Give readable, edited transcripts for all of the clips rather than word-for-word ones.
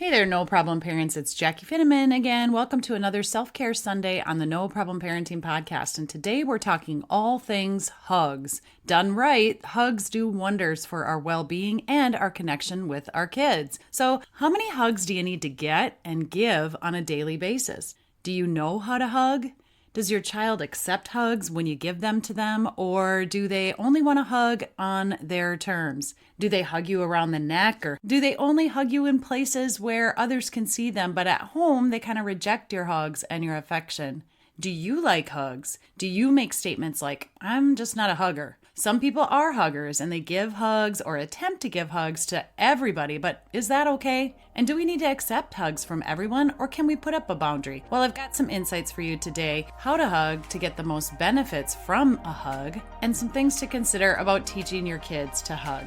Hey there, No Problem Parents. It's Jaci Finneman again. Welcome to another Self-Care Sunday on the No Problem Parenting Podcast. And today we're talking all things hugs. Done right, hugs do wonders for our well-being and our connection with our kids. So how many hugs do you need to get and give on a daily basis? Do you know how to hug? Does your child accept hugs when you give them to them, or do they only want to hug on their terms? Do they hug you around the neck, or do they only hug you in places where others can see them, but at home they kind of reject your hugs and your affection? Do you like hugs? Do you make statements like, I'm just not a hugger? Some people are huggers and they give hugs or attempt to give hugs to everybody, but is that okay? And do we need to accept hugs from everyone, or can we put up a boundary? Well, I've got some insights for you today, how to hug to get the most benefits from a hug, and some things to consider about teaching your kids to hug.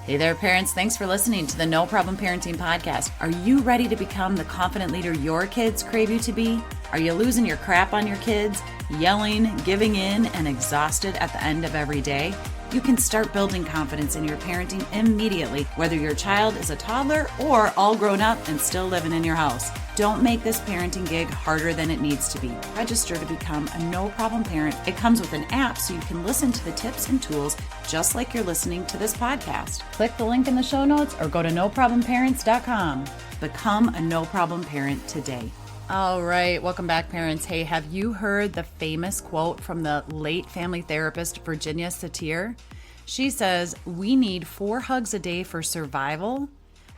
Hey there, parents. Thanks for listening to the No Problem Parenting Podcast. Are you ready to become the confident leader your kids crave you to be? Are you losing your crap on your kids, yelling, giving in, and exhausted at the end of every day? You can start building confidence in your parenting immediately, whether your child is a toddler or all grown up and still living in your house. Don't make this parenting gig harder than it needs to be. Register to become a No Problem Parent. It comes with an app so you can listen to the tips and tools just like you're listening to this podcast. Click the link in the show notes or go to noproblemparents.com. Become a No Problem Parent today. All right, welcome back, parents. Hey, have you heard the famous quote from the late family therapist Virginia Satir? She says, we need 4 hugs a day for survival,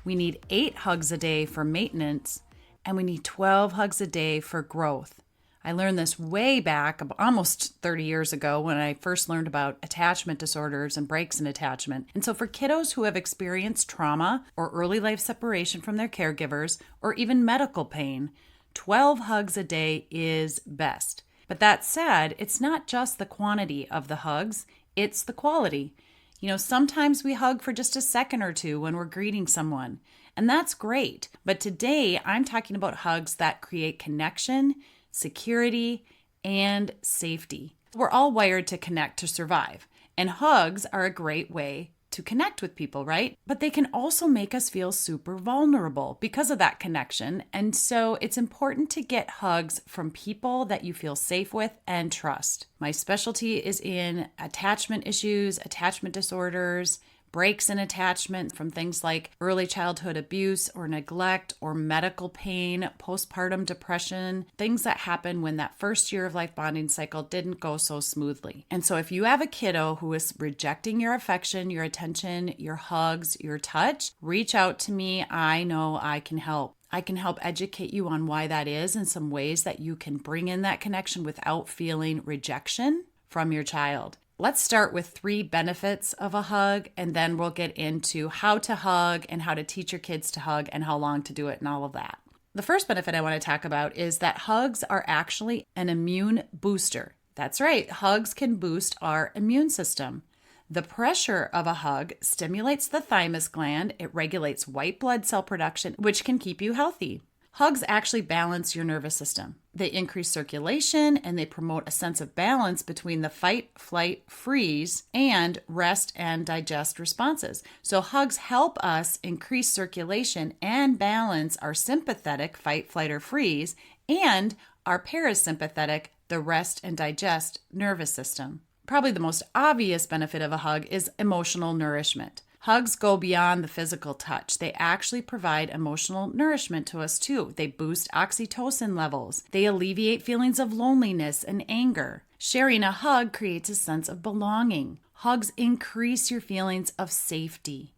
we need 8 hugs a day for maintenance, and we need 12 hugs a day for growth. I learned this way back, almost 30 years ago, when I first learned about attachment disorders and breaks in attachment. And so for kiddos who have experienced trauma or early life separation from their caregivers, or even medical pain, 12 hugs a day is best. But that said, it's not just the quantity of the hugs, it's the quality. You know, sometimes we hug for just a second or two when we're greeting someone, and that's great. But today, I'm talking about hugs that create connection, security, and safety. We're all wired to connect to survive, and hugs are a great way to connect with people, right? But they can also make us feel super vulnerable because of that connection. And so it's important to get hugs from people that you feel safe with and trust. My specialty is in attachment issues, attachment disorders, breaks in attachment from things like early childhood abuse or neglect or medical pain, postpartum depression, things that happen when that first year of life bonding cycle didn't go so smoothly. And so if you have a kiddo who is rejecting your affection, your attention, your hugs, your touch, reach out to me. I know I can help. I can help educate you on why that is and some ways that you can bring in that connection without feeling rejection from your child. Let's start with 3 benefits of a hug, and then we'll get into how to hug and how to teach your kids to hug and how long to do it and all of that. The first benefit I want to talk about is that hugs are actually an immune booster. That's right, hugs can boost our immune system. The pressure of a hug stimulates the thymus gland. It regulates white blood cell production, which can keep you healthy. Hugs actually balance your nervous system. They increase circulation and they promote a sense of balance between the fight, flight, freeze, and rest and digest responses. So hugs help us increase circulation and balance our sympathetic, fight, flight, or freeze, and our parasympathetic, the rest and digest nervous system. Probably the most obvious benefit of a hug is emotional nourishment. Hugs go beyond the physical touch. They actually provide emotional nourishment to us too. They boost oxytocin levels. They alleviate feelings of loneliness and anger. Sharing a hug creates a sense of belonging. Hugs increase your feelings of safety.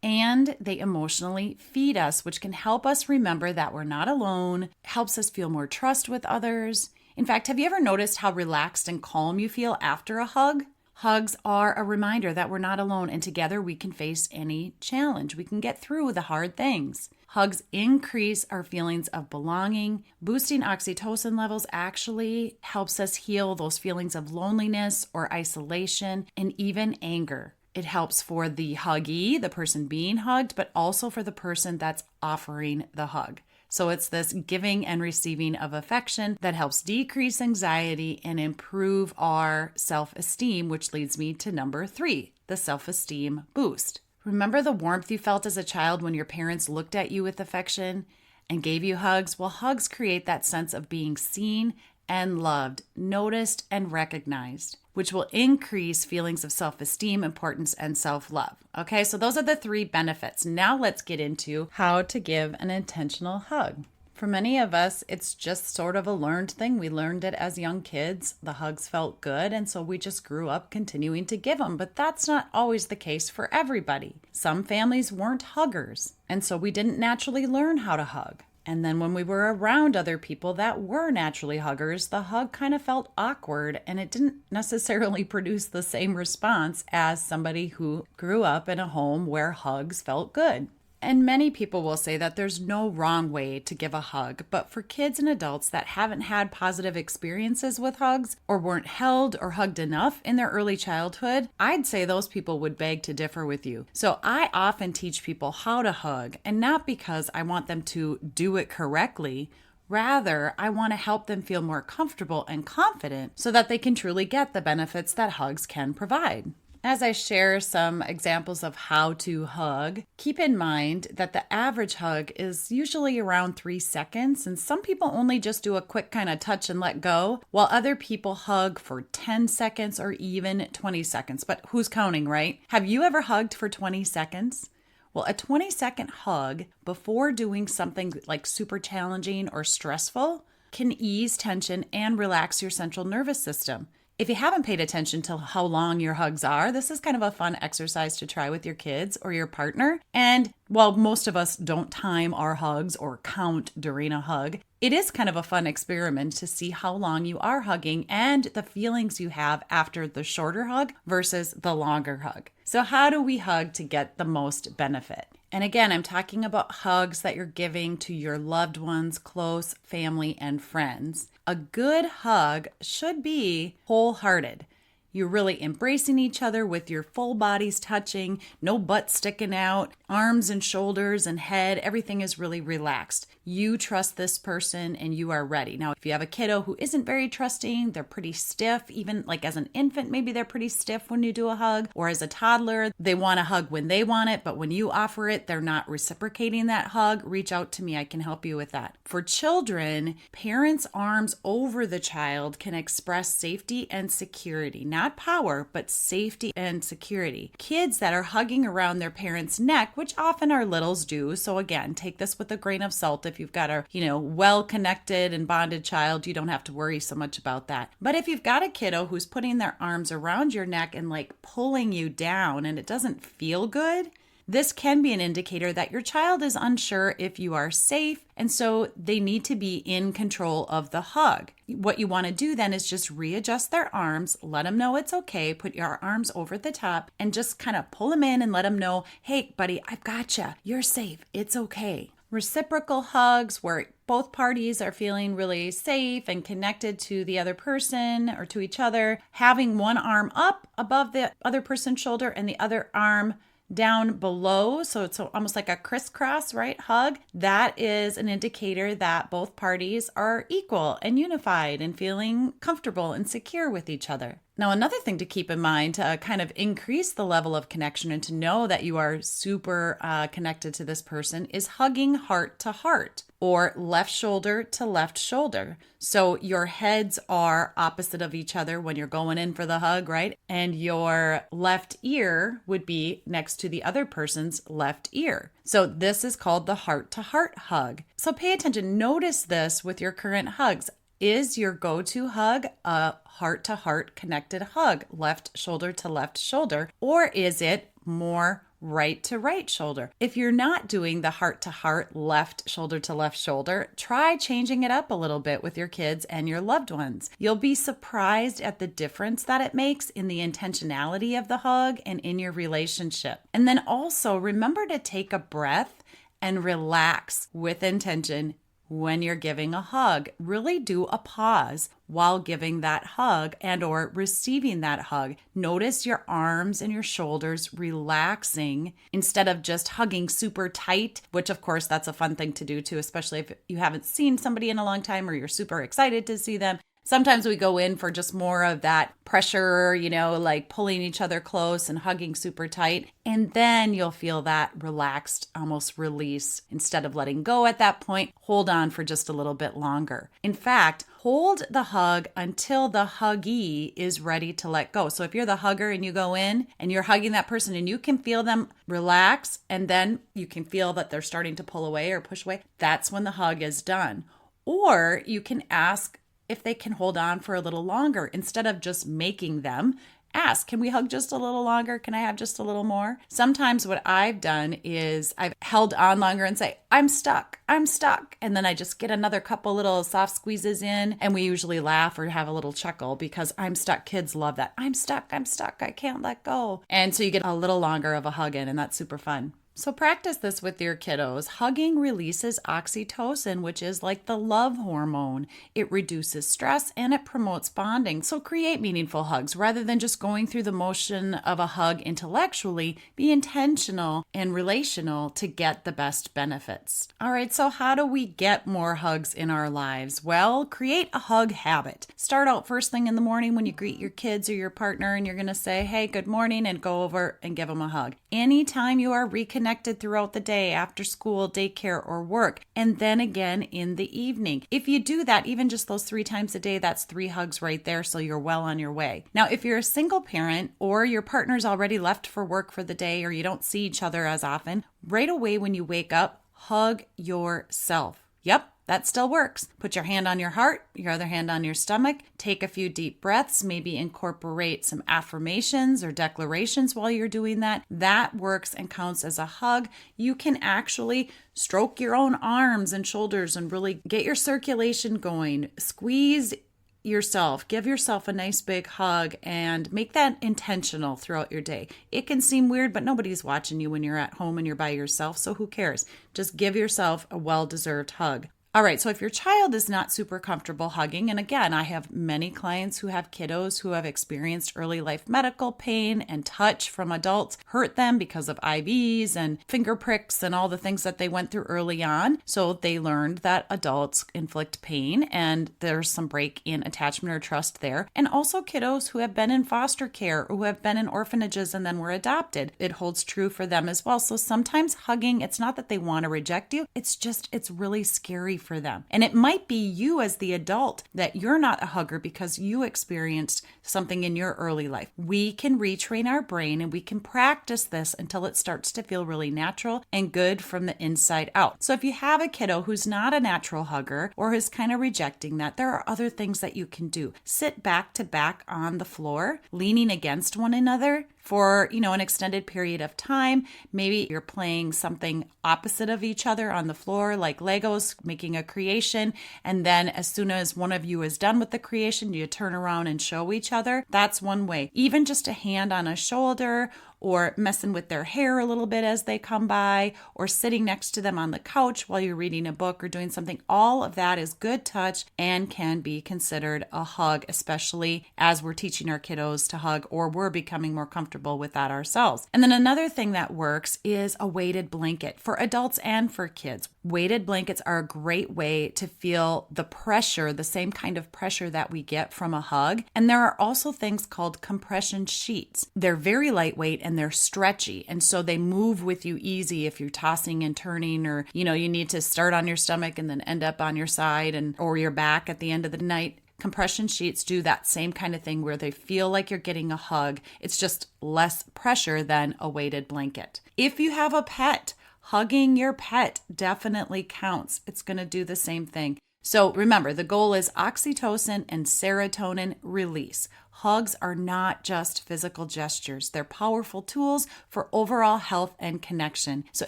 And they emotionally feed us, which can help us remember that we're not alone, helps us feel more trust with others. In fact, have you ever noticed how relaxed and calm you feel after a hug? Hugs are a reminder that we're not alone, and together we can face any challenge. We can get through the hard things. Hugs increase our feelings of belonging. Boosting oxytocin levels actually helps us heal those feelings of loneliness or isolation and even anger. It helps for the huggee, the person being hugged, but also for the person that's offering the hug. So it's this giving and receiving of affection that helps decrease anxiety and improve our self-esteem, which leads me to number 3, the self-esteem boost. Remember the warmth you felt as a child when your parents looked at you with affection and gave you hugs? Well, hugs create that sense of being seen and loved, noticed and recognized, which will increase feelings of self-esteem, importance, and self-love. Okay, so those are the 3 benefits. Now let's get into how to give an intentional hug. For many of us, it's just sort of a learned thing. We learned it as young kids. The hugs felt good, and so we just grew up continuing to give them. But that's not always the case for everybody. Some families weren't huggers, and so we didn't naturally learn how to hug. And then when we were around other people that were naturally huggers, the hug kind of felt awkward, and it didn't necessarily produce the same response as somebody who grew up in a home where hugs felt good. And many people will say that there's no wrong way to give a hug, but for kids and adults that haven't had positive experiences with hugs or weren't held or hugged enough in their early childhood, I'd say those people would beg to differ with you. So I often teach people how to hug, and not because I want them to do it correctly. Rather, I want to help them feel more comfortable and confident so that they can truly get the benefits that hugs can provide. As I share some examples of how to hug, keep in mind that the average hug is usually around 3 seconds, and some people only just do a quick kind of touch and let go, while other people hug for 10 seconds or even 20 seconds. But who's counting, right? Have you ever hugged for 20 seconds? Well, a 20-second hug before doing something like super challenging or stressful can ease tension and relax your central nervous system. If you haven't paid attention to how long your hugs are, this is kind of a fun exercise to try with your kids or your partner. And while most of us don't time our hugs or count during a hug, it is kind of a fun experiment to see how long you are hugging and the feelings you have after the shorter hug versus the longer hug. So how do we hug to get the most benefit? And again, I'm talking about hugs that you're giving to your loved ones, close family, and friends. A good hug should be wholehearted. You're really embracing each other with your full bodies touching, no butt sticking out, arms and shoulders and head, everything is really relaxed. You trust this person and you are ready. Now, if you have a kiddo who isn't very trusting, they're pretty stiff, even like as an infant, maybe they're pretty stiff when you do a hug, or as a toddler, they want a hug when they want it, but when you offer it, they're not reciprocating that hug. Reach out to me, I can help you with that. For children, parents' arms over the child can express safety and security, not power, but safety and security. Kids that are hugging around their parents' neck, which often our littles do, so again, take this with a grain of salt. If you've got a, well-connected and bonded child, you don't have to worry so much about that. But if you've got a kiddo who's putting their arms around your neck and like pulling you down and it doesn't feel good, this can be an indicator that your child is unsure if you are safe, and so they need to be in control of the hug. What you want to do then is just readjust their arms, let them know it's okay, put your arms over the top, and just kind of pull them in and let them know, hey, buddy, I've got you. You're safe. It's okay. Reciprocal hugs where both parties are feeling really safe and connected to the other person or to each other, having one arm up above the other person's shoulder and the other arm down below, so it's almost like a crisscross, right, hug. That is an indicator that both parties are equal and unified and feeling comfortable and secure with each other. Now, another thing to keep in mind to kind of increase the level of connection and to know that you are super connected to this person is hugging heart to heart or left shoulder to left shoulder. So your heads are opposite of each other when you're going in for the hug, right? And your left ear would be next to the other person's left ear. So this is called the heart to heart hug. So pay attention. Notice this with your current hugs. Is your go-to hug a heart-to-heart connected hug, left shoulder to left shoulder, or is it more right to right shoulder? If you're not doing the heart-to-heart, left shoulder to left shoulder, try changing it up a little bit with your kids and your loved ones. You'll be surprised at the difference that it makes in the intentionality of the hug and in your relationship. And then also remember to take a breath and relax with intention. When you're giving a hug, really do a pause while giving that hug and or receiving that hug. Notice your arms and your shoulders relaxing instead of just hugging super tight, which of course that's a fun thing to do too, especially if you haven't seen somebody in a long time or you're super excited to see them. Sometimes we go in for just more of that pressure, like pulling each other close and hugging super tight. And then you'll feel that relaxed, almost release. Instead of letting go at that point, hold on for just a little bit longer. In fact, hold the hug until the huggee is ready to let go. So if you're the hugger and you go in and you're hugging that person and you can feel them relax, and then you can feel that they're starting to pull away or push away, that's when the hug is done. Or you can ask if they can hold on for a little longer. Instead of just making them, ask, can we hug just a little longer? Can I have just a little more? Sometimes what I've done is I've held on longer and say, I'm stuck. And then I just get another couple little soft squeezes in, and we usually laugh or have a little chuckle because I'm stuck. Kids love that. I'm stuck. I can't let go. And so you get a little longer of a hug in, and that's super fun. So practice this with your kiddos. Hugging releases oxytocin, which is like the love hormone. It reduces stress and it promotes bonding. So create meaningful hugs rather than just going through the motion of a hug intellectually. Be intentional and relational to get the best benefits. All right, so how do we get more hugs in our lives? Well, create a hug habit. Start out first thing in the morning when you greet your kids or your partner, and you're going to say, hey, good morning, and go over and give them a hug. Anytime you are reconnected throughout the day, after school, daycare, or work, and then again in the evening. If you do that, even just those 3 times a day, that's 3 hugs right there, so you're well on your way. Now, if you're a single parent or your partner's already left for work for the day or you don't see each other as often, right away when you wake up, hug yourself. Yep. That still works. Put your hand on your heart, your other hand on your stomach. Take a few deep breaths. Maybe incorporate some affirmations or declarations while you're doing that. That works and counts as a hug. You can actually stroke your own arms and shoulders and really get your circulation going. Squeeze yourself. Give yourself a nice big hug and make that intentional throughout your day. It can seem weird, but nobody's watching you when you're at home and you're by yourself, so who cares? Just give yourself a well-deserved hug. All right, so if your child is not super comfortable hugging, and again, I have many clients who have kiddos who have experienced early life medical pain and touch from adults hurt them because of IVs and finger pricks and all the things that they went through early on. So they learned that adults inflict pain and there's some break in attachment or trust there. And also kiddos who have been in foster care or who have been in orphanages and then were adopted. It holds true for them as well. So sometimes hugging, it's not that they want to reject you, it's really scary for them. And it might be you as the adult that you're not a hugger because you experienced something in your early life. We can retrain our brain and we can practice this until it starts to feel really natural and good from the inside out. So if you have a kiddo who's not a natural hugger or is kind of rejecting that, there are other things that you can do. Sit back to back on the floor, leaning against one another for, an extended period of time. Maybe you're playing something opposite of each other on the floor, like Legos, making a creation. And then as soon as one of you is done with the creation, you turn around and show each other. That's one way. Even just a hand on a shoulder, or messing with their hair a little bit as they come by, or sitting next to them on the couch while you're reading a book or doing something. All of that is good touch and can be considered a hug, especially as we're teaching our kiddos to hug or we're becoming more comfortable with that ourselves. And then another thing that works is a weighted blanket for adults and for kids. Weighted blankets are a great way to feel the pressure, the same kind of pressure that we get from a hug. And there are also things called compression sheets. They're very lightweight and they're stretchy. And so they move with you easy if you're tossing and turning, or, you need to start on your stomach and then end up on your side or your back at the end of the night. Compression sheets do that same kind of thing where they feel like you're getting a hug. It's just less pressure than a weighted blanket. If you have a pet, hugging your pet definitely counts. It's going to do the same thing. So remember, the goal is oxytocin and serotonin release. Hugs are not just physical gestures. They're powerful tools for overall health and connection. So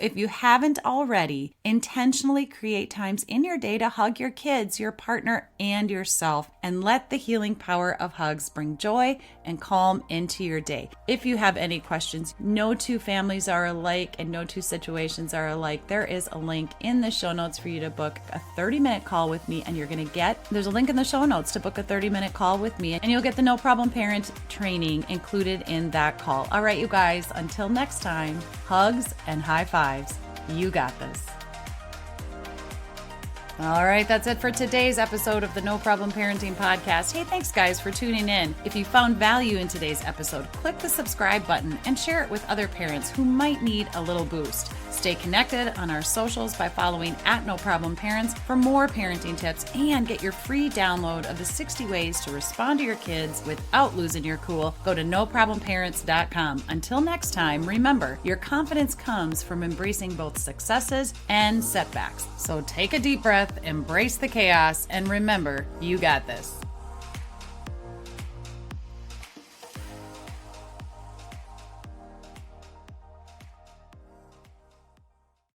if you haven't already, intentionally create times in your day to hug your kids, your partner, and yourself, and let the healing power of hugs bring joy and calm into your day. If you have any questions, no two families are alike and no two situations are alike. There is a link in the show notes for you to book a 30-minute call with me, and there's a link in the show notes to book a 30-minute call with me, and you'll get the No Problem Parent training included in that call. All right, you guys, until next time, hugs and high fives. You got this. All right, that's it for today's episode of the No Problem Parenting Podcast. Hey, thanks guys for tuning in. If you found value in today's episode, click the subscribe button and share it with other parents who might need a little boost. Stay connected on our socials by following @NoProblemParents for more parenting tips and get your free download of the 60 ways to respond to your kids without losing your cool. Go to noproblemparents.com. Until next time, remember, your confidence comes from embracing both successes and setbacks. So take a deep breath, embrace the chaos, and remember, you got this.